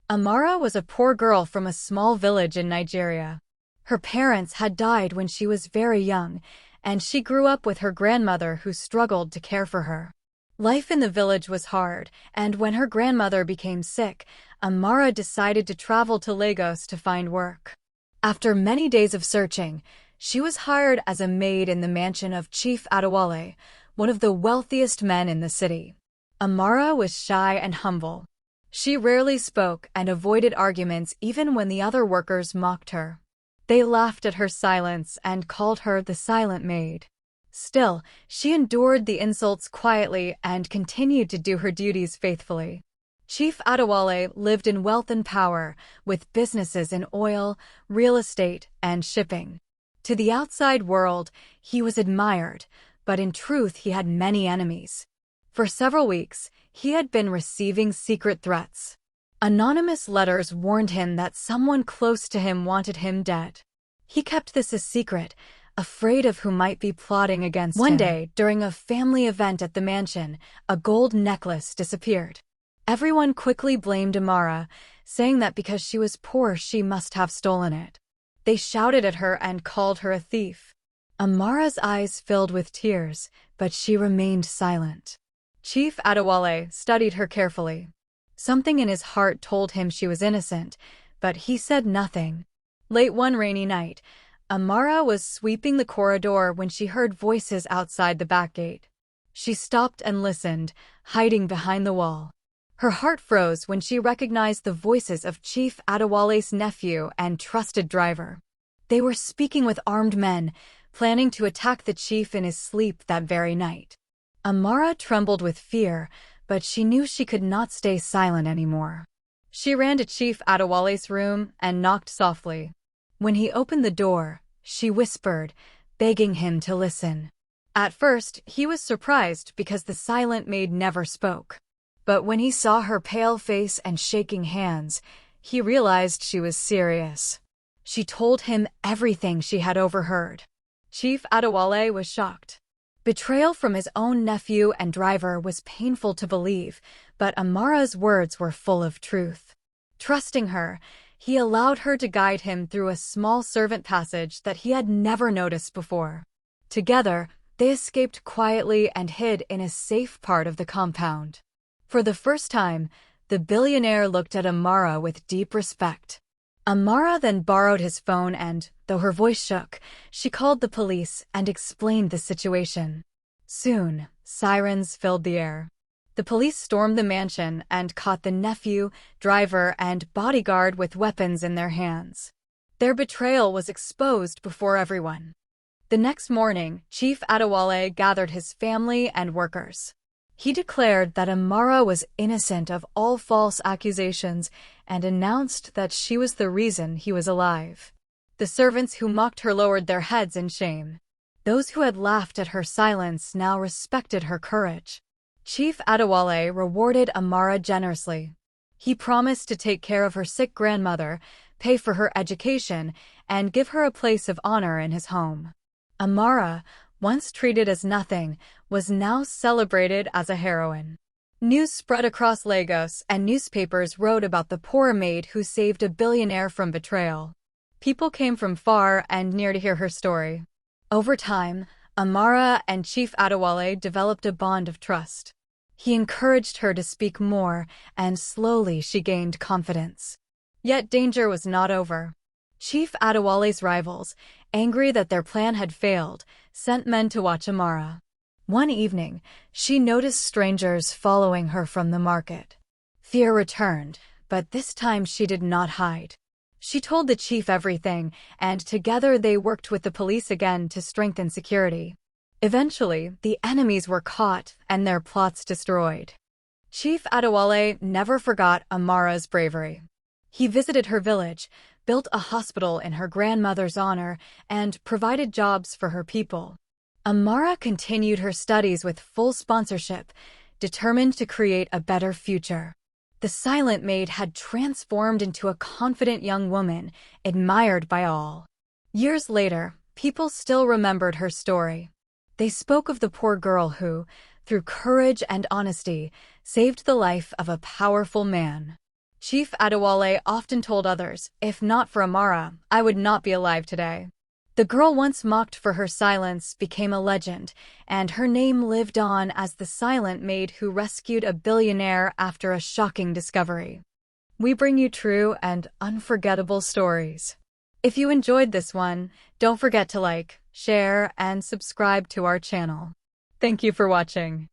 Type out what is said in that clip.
Amara was a poor girl from a small village in Nigeria. Her parents had died when she was very young, and she grew up with her grandmother who struggled to care for her. Life in the village was hard, and when her grandmother became sick, Amara decided to travel to Lagos to find work. After many days of searching, she was hired as a maid in the mansion of Chief Adewale, one of the wealthiest men in the city. Amara was shy and humble. She rarely spoke and avoided arguments even when the other workers mocked her. They laughed at her silence and called her the silent maid. Still, she endured the insults quietly and continued to do her duties faithfully. Chief Adewale lived in wealth and power, with businesses in oil, real estate, and shipping. To the outside world, he was admired, but in truth he had many enemies. For several weeks, he had been receiving secret threats. Anonymous letters warned him that someone close to him wanted him dead. He kept this a secret, afraid of who might be plotting against him. One day, during a family event at the mansion, a gold necklace disappeared. Everyone quickly blamed Amara, saying that because she was poor she must have stolen it. They shouted at her and called her a thief. Amara's eyes filled with tears, but she remained silent. Chief Adewale studied her carefully. Something in his heart told him she was innocent, but he said nothing. Late one rainy night, Amara was sweeping the corridor when she heard voices outside the back gate. She stopped and listened, hiding behind the wall. Her heart froze when she recognized the voices of Chief Adewale's nephew and trusted driver. They were speaking with armed men, planning to attack the chief in his sleep that very night. Amara trembled with fear, but she knew she could not stay silent anymore. She ran to Chief Adewale's room and knocked softly. When he opened the door, she whispered, begging him to listen. At first, he was surprised because the silent maid never spoke. But when he saw her pale face and shaking hands, he realized she was serious. She told him everything she had overheard. Chief Adewale was shocked. Betrayal from his own nephew and driver was painful to believe, but Amara's words were full of truth. Trusting her, he allowed her to guide him through a small servant passage that he had never noticed before. Together, they escaped quietly and hid in a safe part of the compound. For the first time, the billionaire looked at Amara with deep respect. Amara then borrowed his phone and, though her voice shook, she called the police and explained the situation. Soon, sirens filled the air. The police stormed the mansion and caught the nephew, driver, and bodyguard with weapons in their hands. Their betrayal was exposed before everyone. The next morning, Chief Adewale gathered his family and workers. He declared that Amara was innocent of all false accusations and announced that she was the reason he was alive. The servants who mocked her lowered their heads in shame. Those who had laughed at her silence now respected her courage. Chief Adewale rewarded Amara generously. He promised to take care of her sick grandmother, pay for her education, and give her a place of honor in his home. Amara, once treated as nothing, was now celebrated as a heroine. News spread across Lagos, and newspapers wrote about the poor maid who saved a billionaire from betrayal. People came from far and near to hear her story. Over time, Amara and Chief Adewale developed a bond of trust. He encouraged her to speak more, and slowly she gained confidence. Yet danger was not over. Chief Adewale's rivals, angry that their plan had failed, sent men to watch Amara. One evening, she noticed strangers following her from the market. Fear returned, but this time she did not hide. She told the chief everything, and together they worked with the police again to strengthen security. Eventually, the enemies were caught and their plots destroyed. Chief Adewale never forgot Amara's bravery. He visited her village, built a hospital in her grandmother's honor, and provided jobs for her people. Amara continued her studies with full sponsorship, determined to create a better future. The silent maid had transformed into a confident young woman, admired by all. Years later, people still remembered her story. They spoke of the poor girl who, through courage and honesty, saved the life of a powerful man. Chief Adewale often told others, "If not for Amara, I would not be alive today." The girl once mocked for her silence became a legend, and her name lived on as the silent maid who rescued a billionaire after a shocking discovery. We bring you true and unforgettable stories. If you enjoyed this one, don't forget to like, share, and subscribe to our channel. Thank you for watching.